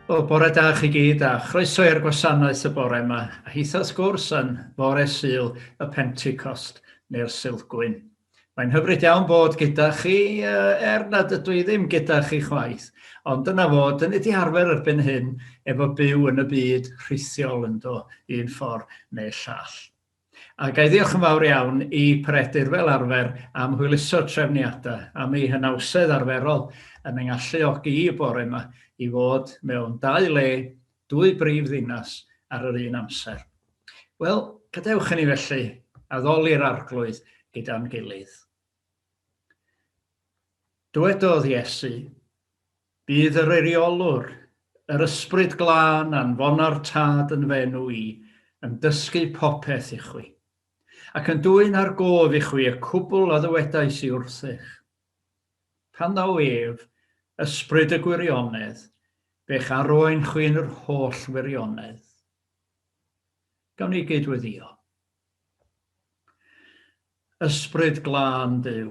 O, bore da chi gyd a chroeso i'r gwasanaeth y bore yma. A hitha sgwrs yn bore Sul y Pentecost neu'r Silgwyn. Mae'n hyfryd iawn bod gyda chi, nad ydw i ddim gyda chi chwaith. Ond dyna fod, yn ydi arfer erbyn hyn efo byw yn y byd rhithiol yn do, un ffordd neu llall. A gai ddiolch yn fawr iawn i Peredur fel arfer am hwyluso trefniadau, am ei hynawsedd arferol yn yng ngalluogi i bore yma i fod mewn 2 le, 2 brif ddinas ar yr un amser. Wel, gadewch i ni felly addoli'r arglwydd gyda'n gilydd. Dywedodd Iesu, bydd yr eiriolwr, yr ysbryd glân anfona'r tad yn fenw i, yn dysgu popeth i chwi, ac yn dwyn ar gof i chwi y cwbl a ddywedais i wrthych. Pan ddaw ef, ysbryd y gwirionedd, bech arwain chwi yn yr holl wirionedd. Gawn ni gydweddio. Ysbryd glân Duw,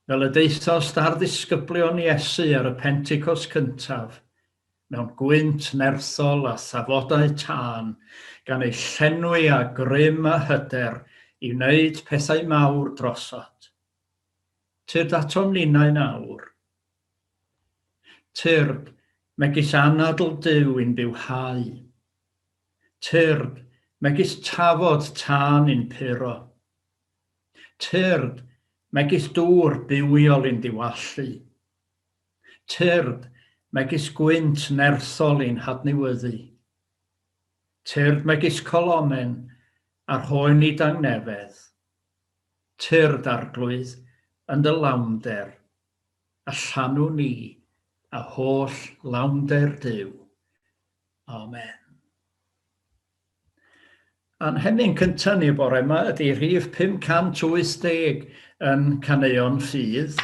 fel y deithos ar ddisgyblion Iesu ar y Pentecost cyntaf, mewn gwynt nerthol a thafodau tân, gan ei llenwi a grym a hyder i wneud pethau mawr drosod. Tyrd atom ninnau nawr. Tyrd, megis anadl Duw i'n bywhau. Tyrd, megis tafod tân i'n puro. Tyrd, megis dŵr bywiol i'n diwallu. Tyrd, megis gwynt nerthol i'n hadnewyddu. Tyrd megis colomen a'r hoen i dangnefedd. Tyrd arglwydd yn dy lawnder, a llanw ni a holl lawnder Duw. Amen. A'n henyn cyntaf ni bore yma ydy rhif 580 yn caneuon ffydd,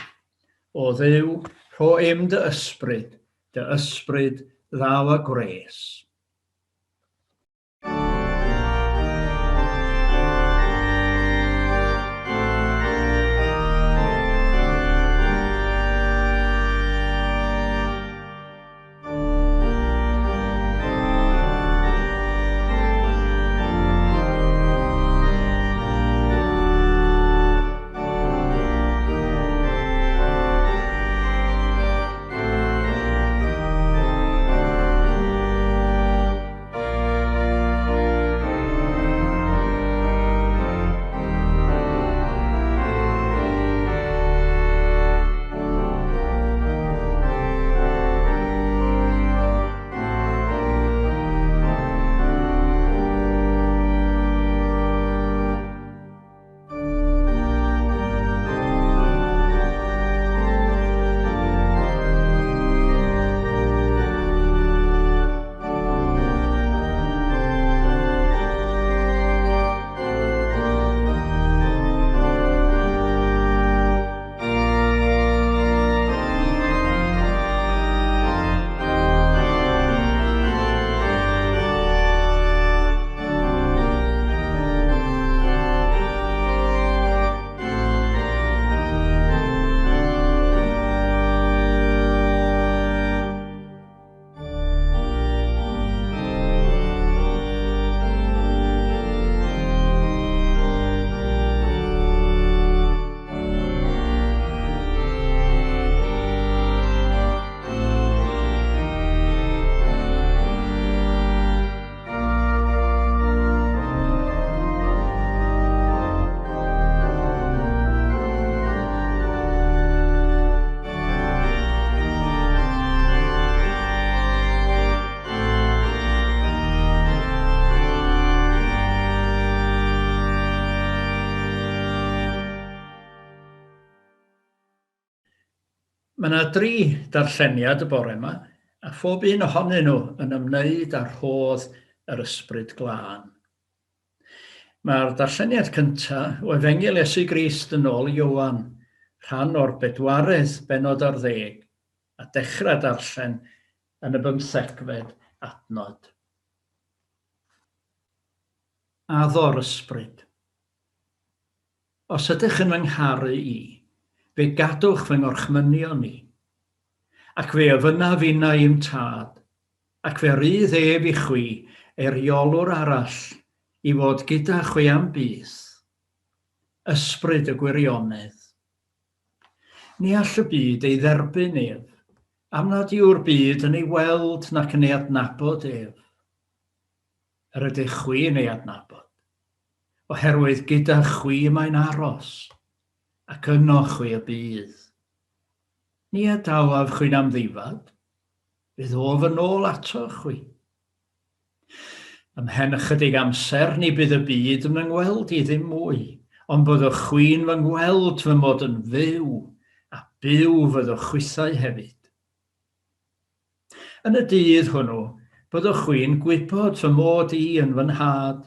o Dduw, rho im dy ysbryd ddaw a gres. Mae yna 3 darlleniad y bore yma, a phob un ohonyn nhw yn ymwneud â rhodd yr ysbryd glân. Mae'r darlleniad cyntaf o Efengyl Iesu Grist yn ôl Ioan, rhan o'r 4 bennod ar 10, a dechrau darllen yn y 15fed adnod. Addor ysbryd. Os ydych yn fy ngharu i, fe gadwch fy ngorchmynion i, ac fe yfynaf unna i'm tad, ac fe rydd ef i chwi eriolwr arall i fod gyda chwi am byth, ysbryd y gwirionedd. Ni all y byd ei dderbyn ef, am nad yw'r byd yn ei weld nac yn ei adnabod ef. Yr ydych chwi yn ei adnabod, oherwydd gyda chwi mae'n aros, ac yno chwi y bydd. Ni adawaf chwi'n amddifad, bydd o fy nôl ato chwi. Ymhen ychydig amser ni bydd y byd yn yngweld i ddim mwy, ond byddwch chwi'n fy ngweld fy mod yn fyw, a byw fyddwch chwithau hefyd. Yn y dydd hwnnw, byddwch chwi'n gwybod fy mod i yn fy nhad,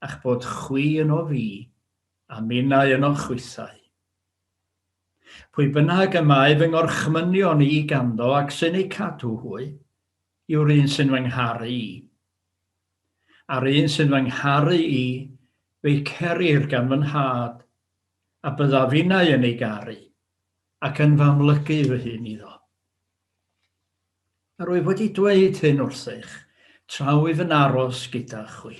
a'ch bod chwi yno fi, a minnau yno chwithau. Pwy bynnag y mae fy ngorchmynion i ganddo ac sy'n ei cadw hwy, yw'r un sy'n fy ngharu i. A'r un sy'n fy ngharu i, fe'i cerir gan fy nhad, a bydda finnau yn ei garu, ac yn famlygu fy hun iddo. A rwyf wedi dweud hyn wrthych, traw i fy'n aros gyda chwi.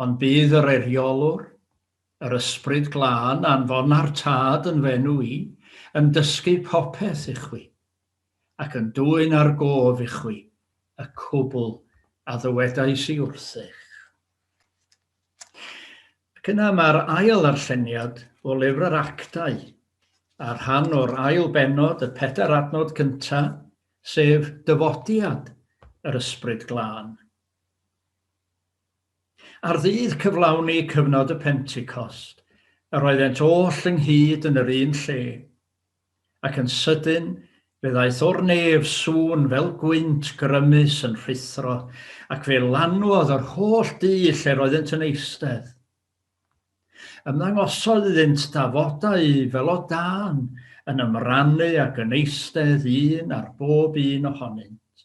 Ond bydd yr eriolwr, yr ysbryd glân anfon ar tad yn fenw i, yn dysgu popeth i chwi, ac yn dwyn ar gof i chwi, y cwbl a ddywedais i wrthych. Ac yna mae'r ail ddarlleniad o lyfr yr Actau, a rhan o'r ail bennod, y 4 adnod cyntaf, sef dyfodiad yr ysbryd glân. Ar ddydd cyflawni cyfnod y Pentecost, yr oeddent oll ynghyd yn yr un lle, ac yn sydyn fe ddaeth o'r nef sŵn fel gwynt grymus yn rhithro, ac fe lanwodd yr holl dŷ lle roeddent yn eistedd. Ymddangosodd iddynt dafodau fel o dân yn ymrannu ac yn eistedd un ar bob un ohonynt.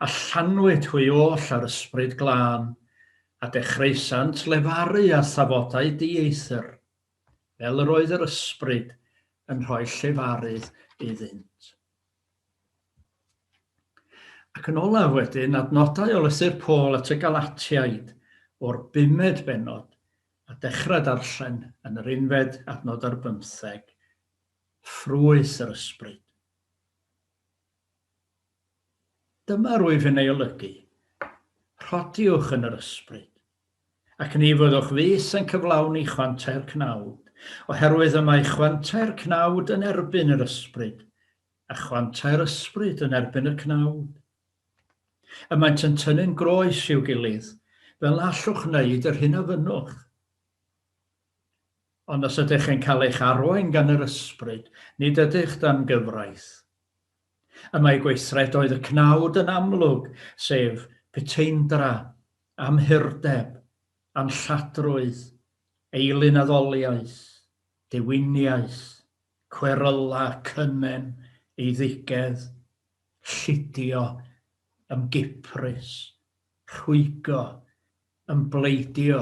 A llanwyd hwy oll ar ysbryd glân, a dechreuasant lefaru a thafodau dieithr, fel yr oedd yr ysbryd yn rhoi llefarydd iddynt. Ac yn olaf wedyn, adnodau o lythyr Paul at y Galatiaid o'r 5 bennod, a dechrau darllen yn yr 11 adnod ar 15, ffrwyth yr ysbryd. Dyma rwyf yn ei olygu, rhodiwch yn yr ysbryd, ac ni fyddwch fys yn cyflawni chwantau'r cnawd, oherwydd y mae chwantau'r cnawd yn erbyn yr ysbryd, a chwantau'r ysbryd yn erbyn y cnawd. Y maent yn tynnu'n groes i'w gilydd, fel allwch wneud yr hyn a fynnwch. Ond os ydych chi'n cael eich arwain gan yr ysbryd, nid ydych dan gyfraith. Y mae gweithredoedd y cnawd yn amlwg, sef peteindra, amhurdeb, anlladrwydd, eilynaddoliaeth, diwiniaeth, cweryla, cymen, eiddigedd, lludio, ymgyprys, rhwygo, ymbleidio,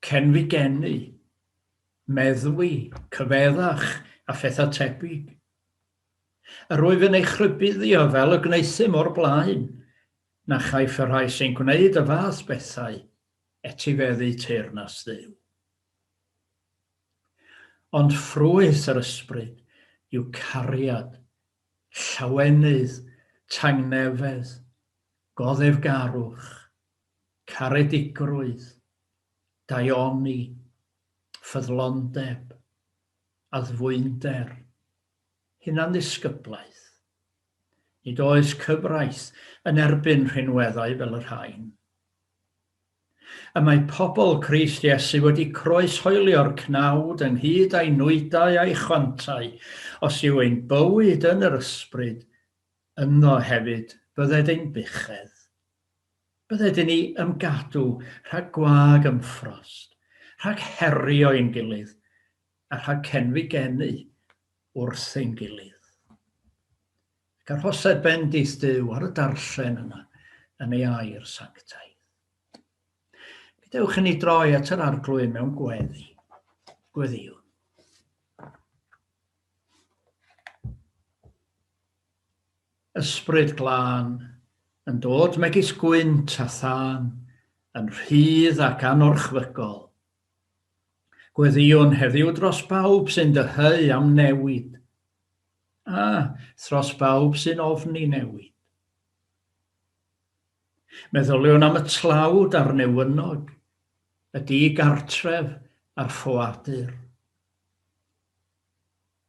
cenfigenu, meddwi, cyfeddach a phethau tebyg. Yr rwyf yn ei chrybuddio fel y gwneithym o'r blaen, na chaiff y rhai sy'n gwneud y fath bethau etifeddu teyrnas Dduw. Ond ffrwyth yr ysbryd yw cariad, llawenydd, tangnefedd, goddefgarwch, caredigrwydd, daioni, ffyddlondeb, addfwynder, hunandisgyblaeth. Nid oes cyfraith yn erbyn rhinweddau fel yr rhain. Y mae pobl Crist Iesu wedi croeshoelio'r cnawd ynghyd â'i nwydau a'i chwantau, os yw ein bywyd yn yr ysbryd, yno hefyd bydded ein buchedd. Bydded ni ymgadw rhag gwag ymffrost, rhag herio ein gilydd, a rhag cenfigenu wrth ein gilydd. Ac arhosed bendith Duw ar y darllen yna yn ei air sanctaidd. Gadewch i ni droi at yr arglwydd mewn gweddiwn. Ysbryd glân, yn dod megis gwynt a thân, yn rhydd ac anorchfygol. Gweddiwn heddiw dros bawb sy'n dyheu am newid, a dros bawb sy'n ofni newid. Meddyliwn am y tlawd a'r newynog, y digartref a'r ffoadur.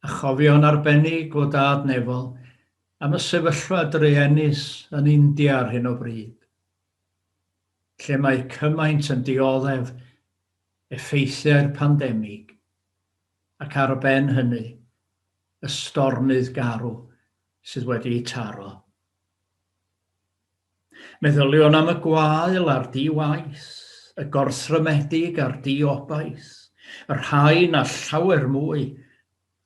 A chofio'n arbennig o dad nefol am y sefyllfa druenus yn India ar hyn o bryd, lle mae cymaint yn dioddef effeithiau'r pandemig, ac ar ben hynny, y stormydd garw sydd wedi'i taro. Meddyliwn am y gwael a'r di-waith, y gorthrymedig a'r di-obaith, yr rhain a llawer mwy,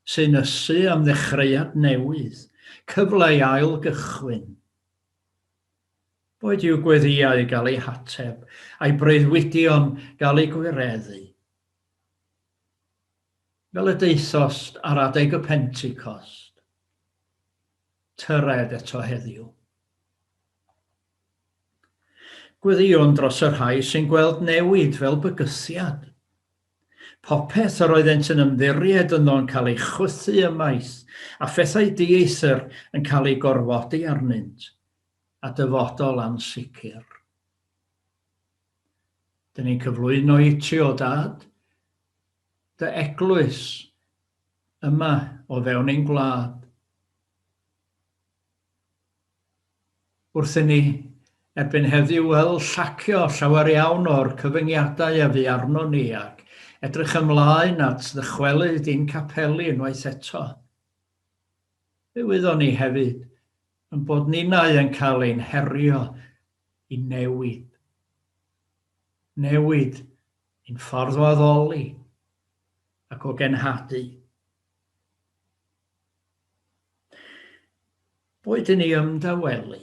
sy'n ysu am ddechreuad newydd, cyfle i ail gychwyn. Boed i'w gweddiau gael eu hateb, a'i breuddwydion gael eu gwireddu. Fel y deithost ar adeg y Pentecost, tyred eto heddiw. Gweddiwn dros yr rhai sy'n gweld newid fel bygythiad. Popeth yr oeddent yn ymddiried yno'n cael ei chwythu ymaith, a phethau dieithr yn cael ei gorfodi arnynt, a dyfodol ansicr. Dyn ni'n cyflwyno i ti o dad, dy eglwys yma o fewn ein gwlad. Wrth i ni erbyn heddiw llacio llawer iawn o'r cyfyngiadau a fu arno ni ac edrych ymlaen at ddychwelyd i'n capeli unwaith eto. Fe wyddon ni hefyd yn bod ninnau yn cael ein herio i newid. Newid i'n ffordd o addoli ac o genhadu. Boed i ni ymdawelu,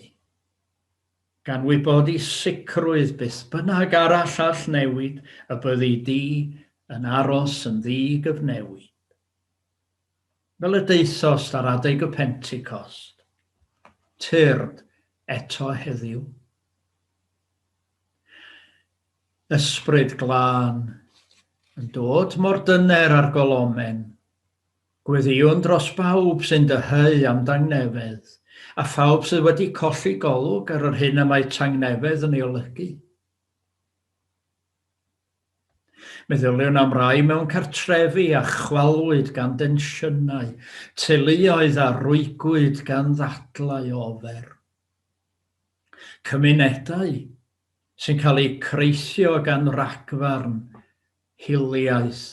gan wybod i sicrwydd byth bynnag arall all newid y byddi di yn aros yn ddi-gyfnewid. Fel y deithost ar adeg y Pentecost, tyrd eto heddiw. Ysbryd glân yn dod mor dyner ar golomen, gweddiwn dros bawb sy'n dyheu am dangnefedd, a phawb sydd wedi colli golwg ar yr hyn y mae tangnefedd yn ei olygu. Meddyliwn am rai mewn cartrefi a chwalwyd gan densiynau, teuluoedd a rwygwyd gan ddadlau ofer. Cymunedau sy'n cael eu creithio gan ragfarn, hiliaeth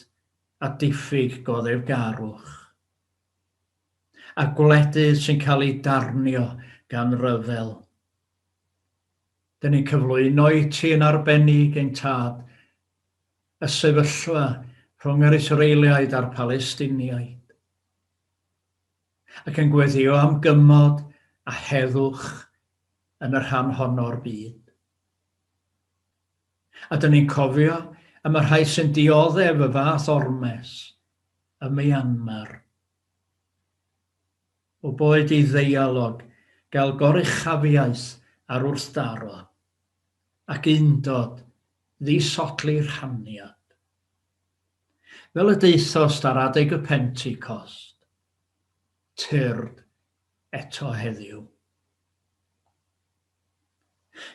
a diffyg goddefgarwch. A gwledydd sy'n cael ei darnio gan ryfel. Dyn ni'n cyflwyno i ti yn arbennig ein tad, y sefyllfa rhwng yr Israeliaid a'r Palestiniaid, ac yn gweddio am gymod a heddwch yn y rhan honno'r byd. A dyn ni'n cofio am y rhai sy'n dioddef y fath ormes, y Myanmar. O boed i ddeialog gael goruchafiaeth ar wrthdaro, ac undod ddisodli'r rhaniad. Fel y deithost ar adeg y Pentecost, tyrd eto heddiw.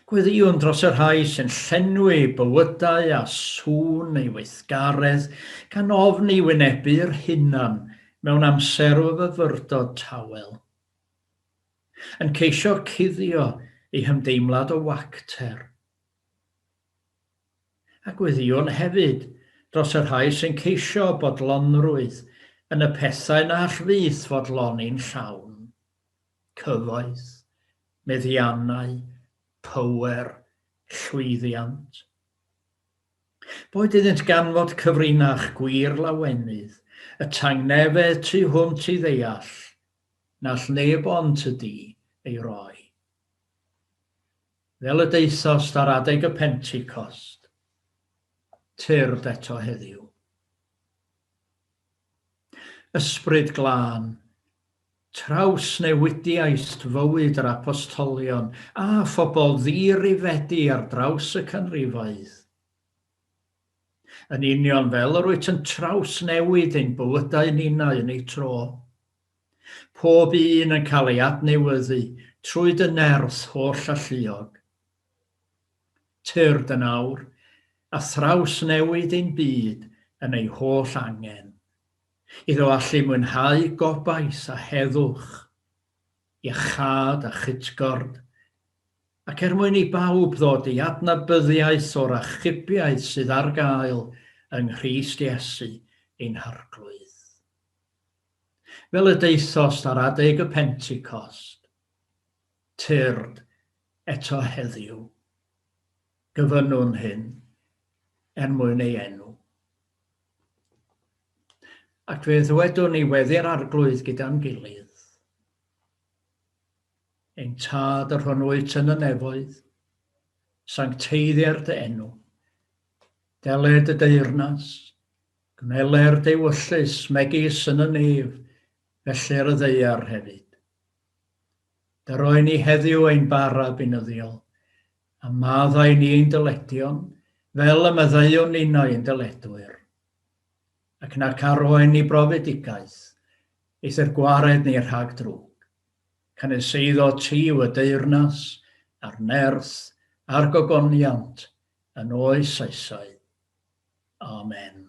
Gweddiwn dros y rhai sy'n llenwi bywydau a sŵn eu weithgaredd gan ofni wynebu'r hunan mewn amser o fyfyrdod tawel. Yn ceisio cuddio eu hymdeimlad o wacter. A gweddiwn hefyd dros y rhai sy'n ceisio bodlonrwydd yn y pethau na allfydd fodloni'n llawn. Cyfoeth, meddiannau, power, llwyddiant. Boed iddynt ganfod cyfrinach gwir lawenydd, y tangnefedd tu hwnt i ddeall, nall neb ond ydi ei roi. Fel y deithost ar adeg y Pentecost, tyrd eto heddiw. Ysbryd glân, Trawsnewidiaeth fywyd yr apostolion a phobl ddirifedi ar draws y canrifoedd. Yn union fel yr wyt yn trawsnewid ein bywydau ninnau yn ei tro. Pob un yn cael ei adnewyddu trwy dy nerth holl alluog. Tyrd yn awr, a thrawsnewid ein byd yn ei holl angen. Iddo allu mwynhau gobaith a heddwch, iachad a chytgord, ac mwyn i bawb ddod i adnabyddiaeth o'r achubiaeth sydd ar gael yng Nghrist Iesu ein harglwydd. Fel y deithost ar adeg y Pentecost, tyrd eto heddiw, gyfynnwn hyn mwyn ei enw. Ac fe ddwedwn ni weddi'r arglwydd gyda'n gilydd. Ein tad yr hwnnwyd yn y nefoedd, sancteiddiau'r dy enw, deled y deyrnas, gneler deiwyllus megis yn y nef, felly'r y ddeiar hefyd. Dyroi ni heddiw ein bara binyddiol, a maddau ni ein dyledion, fel y maddeuwn ni'n ein dyledwyr. Ac nac arwain ni brofedigaeth, eith'r gwared ni rhag drwg, caneseiddo ti y deyrnas, a'r nerth, a'r gogoniant, yn oes eisau. Amen.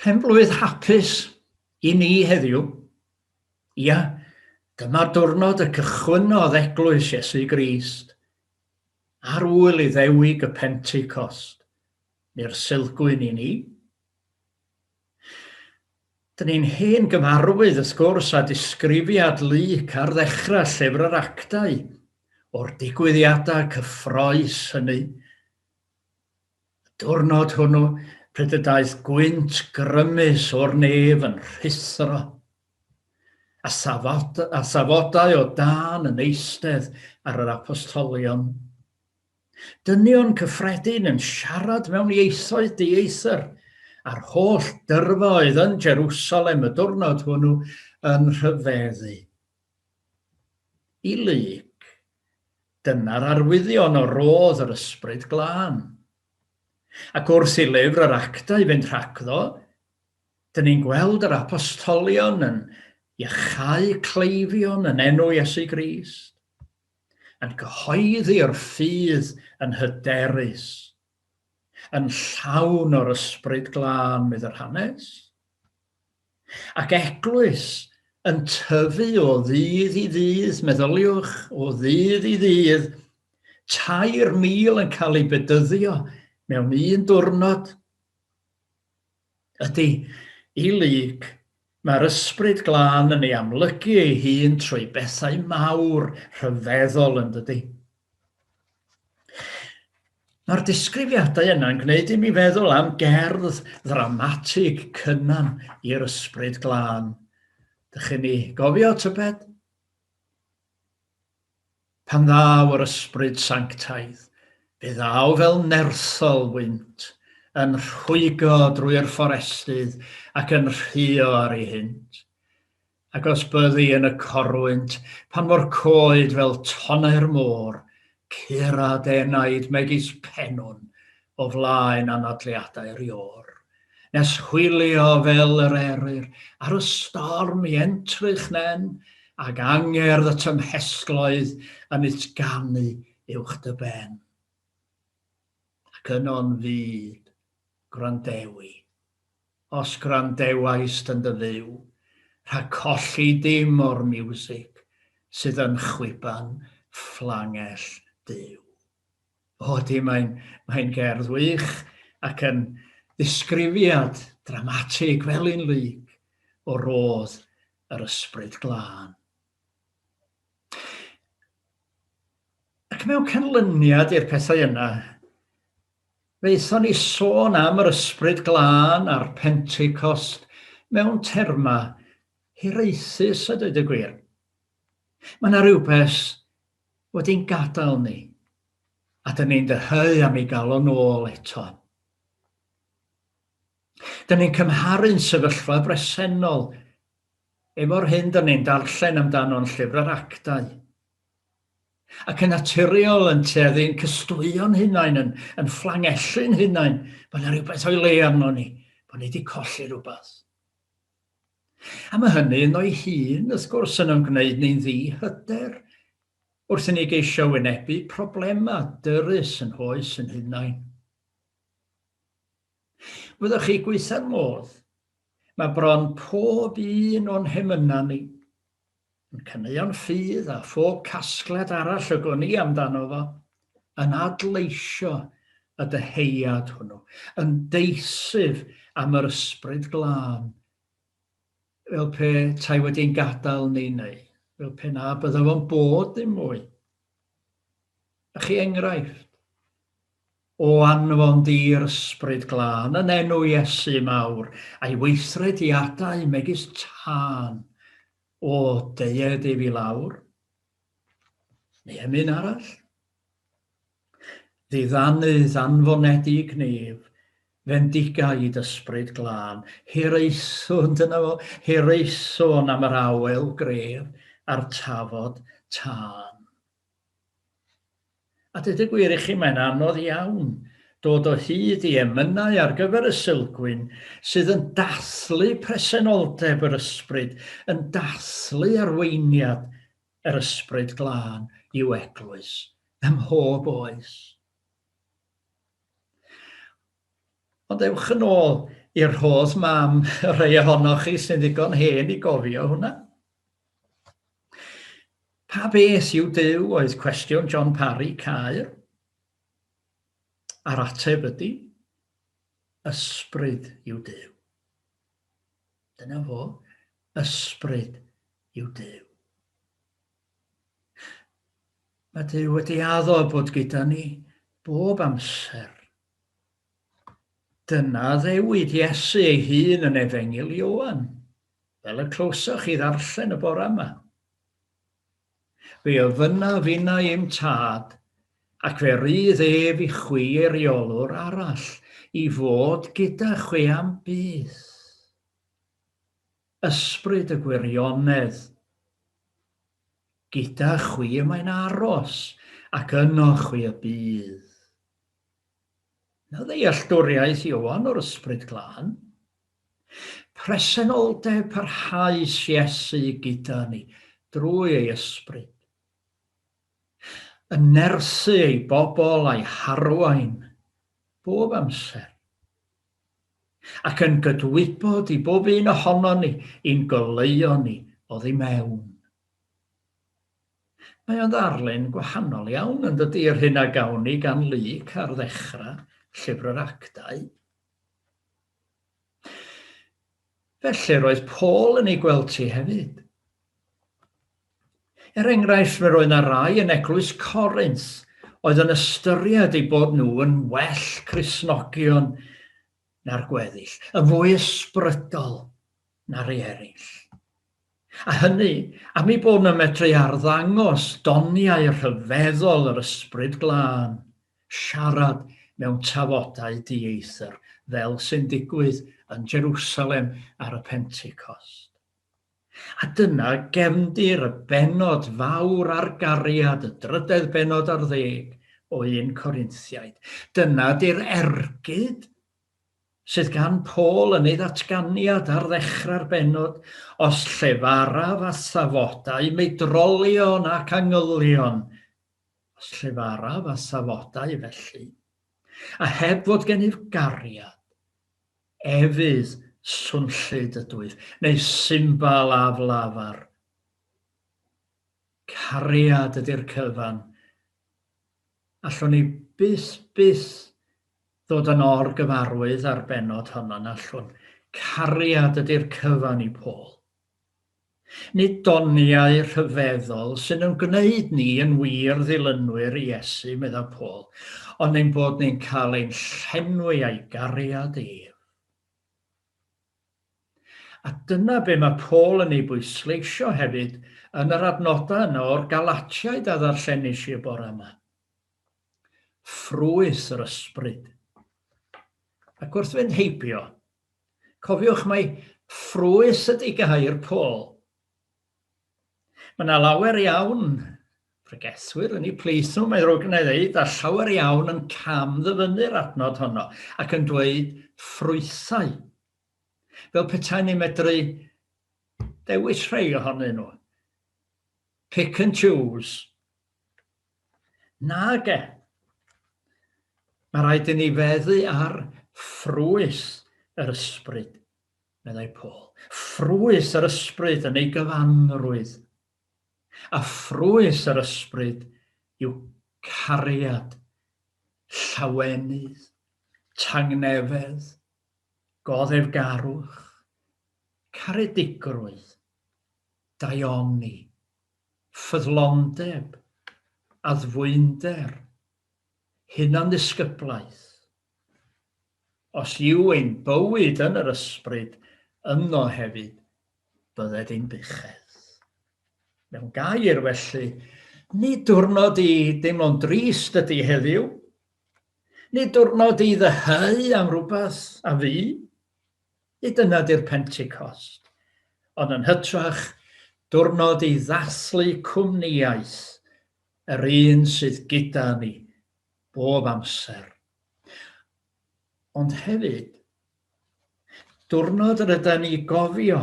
Penblwydd hapus i ni heddiw. Ia, dyma diwrnod y cychwynodd Eglwys Iesu Grist, ar ŵyl i ddewig y Pentecost, neu'r Silgwyn i ni. Dyn ni'n hen gyfarwydd wrth gwrs a disgrifiad lyc ar ddechrau llyfr yr Actau, o'r digwyddiadau cyffroes hynny. Y diwrnod hwnnw, pryd y daeth gwynt grymus o'r nef yn rhithro, a safodau o dan yn eistedd ar yr apostolion. Dynion cyffredin yn siarad mewn ieithoedd dieithr a'r holl dyrfoedd yn Jerusalem y diwrnod hwnnw yn rhyfeddu. I lyc, dyna'r arwyddion o rodd yr ysbryd glân. Ac wrth i lyfr yr Actau fynd rhagddo, dyn ni'n gweld yr apostolion yn iachau cleifion yn enw Iesu Grist, yn cyhoeddi'r ffydd yn hyderus, yn llawn o'r ysbryd glân mydd yr hanes, ac eglwys yn tyfu o ddydd i ddydd, meddyliwch, o ddydd i ddydd, 3,000 yn cael ei bedyddio mewn un diwrnod. Ydy, I lyg, mae'r ysbryd glân yn ei amlygu ei hun trwy bethau mawr rhyfeddol yn dydy. Mae'r disgrifiadau yna'n gwneud i mi feddwl am gerdd ddramatig cynnan i'r ysbryd glân. Dych chi'n ei gofio tybed? Pan ddaw yr ysbryd sanctaidd, fe ddaw fel nerthol wynt, yn rhwygo drwy'r fforestydd ac yn rhuo ar ei hynt. Ac os byddi yn y corwynt, pan mor coed fel tonau'r môr, cura denaid megis penwn o flaen anadliadau'r ior. Nes hwylio fel yr eryr ar y storm i entrych nen, ac angerdd y tymhesgloedd yn itganu uwch dy ben. Ac yno'n fyd, gwrandewi, os gwrandewaist yn dy dduw, rhag colli dim o'r miwsig sydd yn chwiban fflangell Duw. O, mae'n gerdd wych ac yn ddisgrifiad dramatig fel un lyg o rodd yr ysbryd glân. Ac mewn canlyniad i'r pethau yna, fe aethon ni sôn am yr ysbryd glân a'r Pentecost mewn terma hiraethus a dweud y gwir. Mae yna rhywbeth wedi'n gadael ni, a dyn ni'n dyheu am ei gael o'n ôl eto. Dyn ni'n cymharu'n sefyllfa bresennol efo'r hyn dyn ni'n darllen amdano'n llyfr yr Actau. Ac yn naturiol yn tueddu'n cystwyo'n hunain, yn fflangellu'n hunain, bod yna rhywbeth o'i le arno ni, bod ni wedi colli rhywbeth. A mae hynny yn o'i hun, wrth gwrs, yn ymwneud ni'n ddi-hyder, wrth i ni geisio wynebu problemau dyrys yn hoes yn hunain. Fyddwch chi gweithio'r modd, mae bron pob un o'n hemyna ni, yn caneuon ffydd a phob casgliad arall y gwn i amdano fo, yn adleisio y deheuad hwnnw, yn deisif am yr ysbryd glân, fel pe tai wedi'n gadael ni neu, fel pe na bydda fo'n bod dim mwy. A chi enghraifft o anfon di'r ysbryd glân yn enw Iesu mawr a'i weithrediadau megis tân o deied i fi lawr. Neu emyn arall. Ddiddanydd anfonedig nef, fendigaid ysbryd glân, hiraethwn, dyna fo, hiraethwn am yr awel gref a'r tafod tân. A dweud y gwir i chi, mae'n anodd iawn dod o hyd i emynau ar gyfer y sylgwyn sydd yn dathlu presenoldeb yr ysbryd, yn dathlu arweiniad yr ysbryd glân i'w eglwys ym mhob oes. Ond ewch yn ôl i'r hodd mam rhai ohonoch chi sy'n ddigon hen i gofio hwnna. Pa beth yw Duw oedd cwestiwn John Parry Caer? A'r ateb ydy, ysbryd yw Duw. Dyna fo, ysbryd yw Duw. Mae Duw wedi addo bod gyda ni bob amser. Dyna ddewid Iesu ei hun yn Efengil Ioan, fel y clywsoch chi ddarllen y bore yma. Fe ofyna finna i'm tad, ac fe rydd ef i chwi eiriolwr arall i fod gyda chwi am byth. Ysbryd y gwirionedd. Gyda chwi y mae'n aros, ac yno chwi y bydd. Na ddealltwriaeth Ioan o'r ysbryd glân. Presenoldeb parhaus Iesu gyda ni drwy ei ysbryd. Yn nerthu ei bobl a'i harwain bob amser. Ac yn gydwybod i bob un ohono ni i'n goleuo ni oddi mewn. Mae o'n ddarlun gwahanol iawn yn dydy'r hyn a gawn ni gan Luc ar ddechrau llyfr yr Actau. Felly roedd Paul yn ei gweld ti hefyd. Enghraifft, fe roedd yna rai yn Eglwys Corinth oedd yn ystyried eu bod nhw yn well Cristnogion na'r gweddill, yn fwy ysbrydol na'r ei eraill. A hynny, am ei bod nhw'n medru arddangos doniau rhyfeddol yr ysbryd glân, siarad mewn tafodau dieithr, fel sy'n digwydd yn Jerusalem ar y Pentecost. A dyna gefndir y benod fawr ar gariad, y 3 benod ar 10 o 1 Corinthiaid. Dyna di'r ergyd sydd gan Paul yn ei ddatganiad ar ddechrau'r benod, os llefaraf a thafodau, meidrolion ac angylion, os llefaraf a thafodau felly, a heb fod gennyf gariad, efydd swnllyd ydwyf, neu symbol a flafar. Cariad ydy'r cyfan. Allwn ni byth ddod yn orgyfarwydd ar benod honno'n allwn. Cariad ydy'r cyfan i Paul. Nid doniau rhyfeddol sy'n yn gwneud ni yn wir ddilynwyr Iesu, medda Paul, ond ein bod ni'n cael ein llenwi a'i gariad ef. A dyna be mae Paul yn ei bwysleisio hefyd yn yr adnodau yna o'r Galatiaid a ddarllenis i y bore yma. Ffrwyth yr ysbryd. Ac wrth fynd heibio, cofiwch mai ffrwyth ydy gair Paul. Mae yna lawer iawn, pregethwyr yn ei plith nhw, mae ddrwg yn ei ddeud, a llawer iawn yn cam ddyfynu'r adnod honno ac yn dweud ffrwythau. Fel petai ni medru dewis rhai ohonyn nhw. Pick and choose. Nage. Mae rhaid i ni feddu ar ffrwyth yr ysbryd, meddai Paul. Ffrwyth yr ysbryd yn ei gyfanrwydd. A ffrwyth yr ysbryd yw cariad, llawenydd, tangnefedd, goddefgarwch, caredigrwydd, daioni, ffyddlondeb, addfwynder, hunandisgyblaeth. Os yw ein bywyd yn yr ysbryd, yno hefyd bydded ein buchedd. Mewn gair felly, nid diwrnod i dim ond drist ydy heddiw, nid diwrnod i ddyhau am rhywbeth a fi, nid dyna di'r Pentecost, ond yn hytrach diwrnod i ddathlu cwmniaeth, yr un sydd gyda ni bob amser. Ond hefyd, diwrnod yr ydym ni gofio,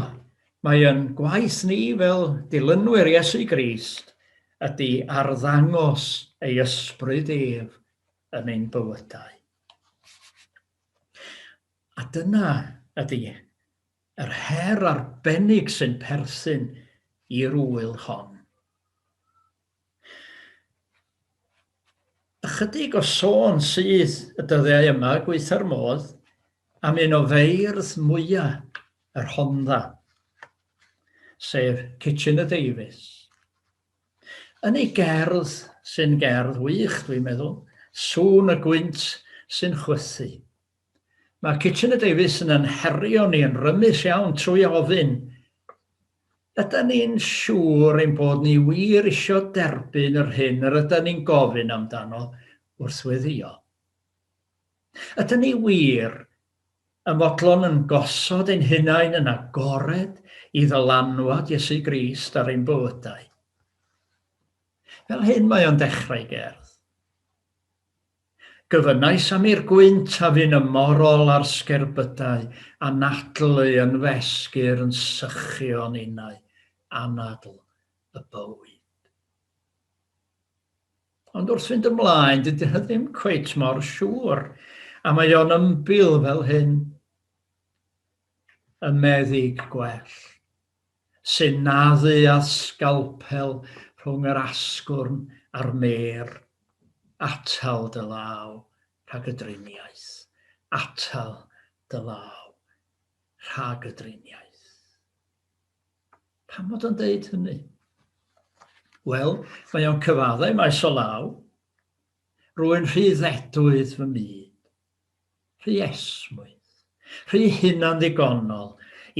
mae yn gwaith ni fel dilynwyr Iesu Grist ydy arddangos ei ysbryd ef yn ein bywydau. A dyna ydy yr her arbennig sy'n perthyn i'r wyl hon. Ychydig o sôn sydd y dyddiau yma gweitha'r modd am un o feirdd mwyaf yr Honda, sef Kitchen y Davies. Yn ei gerdd sy'n gerdd wych, dwi'n meddwl, sŵn y gwynt sy'n chwythu. Mae Kitchen y Davies yn anherio ni yn rymus iawn trwy ofyn. Ydyn ni'n siŵr ein bod ni wir isio derbyn yr hyn yr ydyn ni'n gofyn amdano wrth weddio. Ydyn ni wir ym modlon yn gosod ein hunain yn agored i ddylanwad Iesu Grist ar ein bywydau. Fel hyn mae o'n dechrau gerdd. Gyfynais am i'r gwynt a fi'n ymorol ar sgerbydau a nadlu yn fesgur yn sychio'n unau anadl y bywyd. Ond wrth fynd ymlaen, dydy hynny ddim cweit mor siŵr, a mae o'n ymbil fel hyn. Y meddyg gwell, sy'n naddu a sgalpel rhwng yr asgwrn a'r mer, atal dy law rhag y driniaeth, atal dy law rhag y driniaeth. Pam bod o'n deud hynny? Wel, mae o'n cyfaddau maes o law, rwy'n rhy ddedwydd fy myd, rhy esmwydd, rhy hunan ddigonol,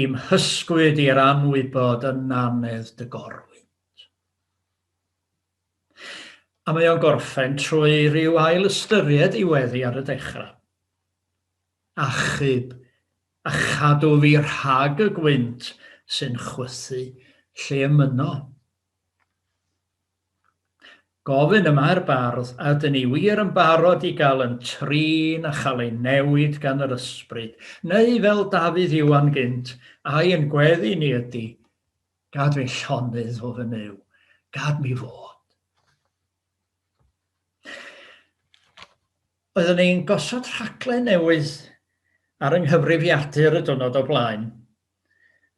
i'm hysgwyd i'r anwybod yn anedd dy gorwynt. A mae o'n gorffen trwy ryw ail ystyried i weddi ar y dechrau. Achub a chadw fi rhag y gwynt sy'n chwythu lle ymyno. Gofyn yma'r bardd, a dyn ni wir yn barod i gael yn trin a chael ei newid gan yr ysbryd, neu fel Dafydd Iwan gynt, a'i yn gweddi ni ydy, gad fi llonydd o fy nyw, gad mi fod. Oeddwn ni'n gosod rhaglen newydd ar yng nghyfrifiadur y diwrnod o blaen.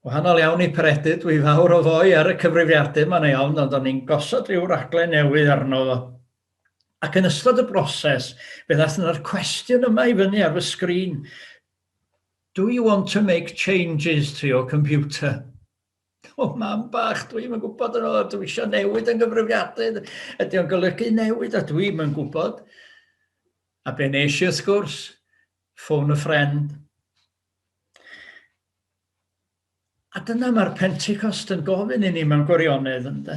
Wahanol iawn i Peredur, dwi fawr o foi ar y cyfrifiadur ma'n iawn, ond o'n i'n gosod rhyw raglen newydd arno fo. Ac yn ystod y broses, fe ddath yna'r cwestiwn yma i fyny ar fy sgrin. Do you want to make changes to your computer? O, mam bach, dwi'm yn gwybod yn oed, dwi eisiau newid yn gyfrifiadur. Ydy o'n golygu newid, a dwi'm yn gwybod. A be nes i wrth gwrs, ffôn y ffrind. A dyna mae'r Pentecost yn gofyn i ni mewn gwirionedd, ynde?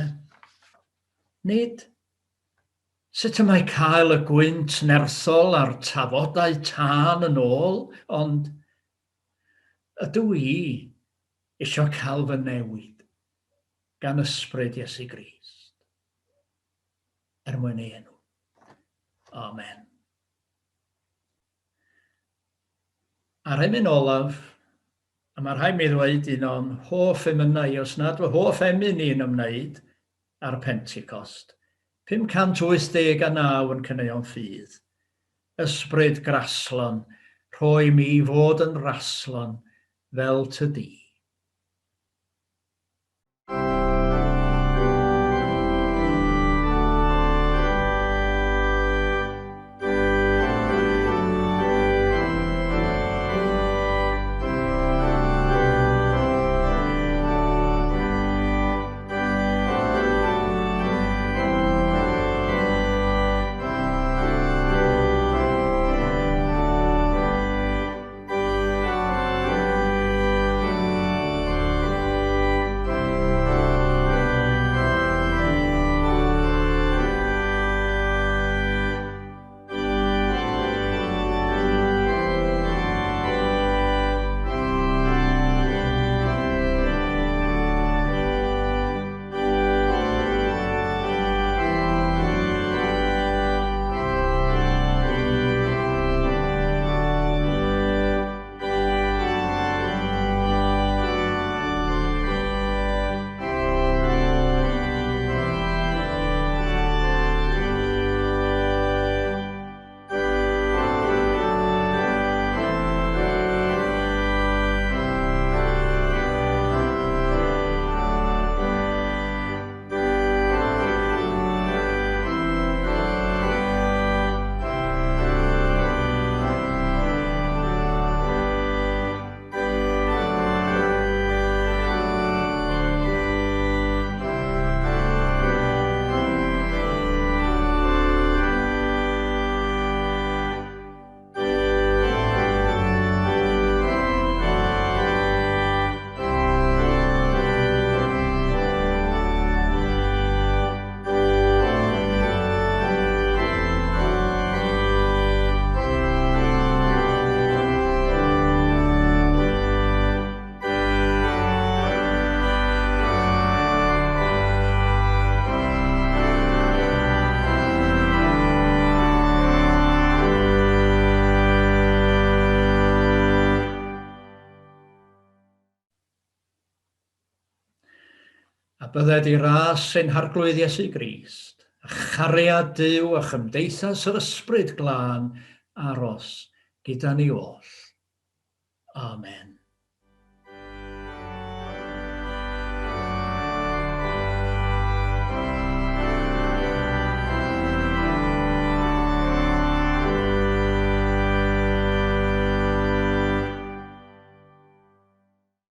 Nid sut y mae cael y gwynt nerthol a'r tafodau tân yn ôl, ond ydw i eisiau cael fy newid gan ysbryd Iesu Grist. Mwyn ei enw. Amen. Ar emyn olaf, a mae rhaid mi ddweud un o'n hoff emynau, os nad fy hoff emyn i'n ymwneud ar Pentecost, 589 yn Caneuon Ffydd. Ysbryd graslon, rhoi mi fod yn raslon fel tydi. A bydded i ras ein harglwydd Iesu Grist, a chariad Duw a chymdeithas yr ysbryd glân aros gyda ni oll. Amen.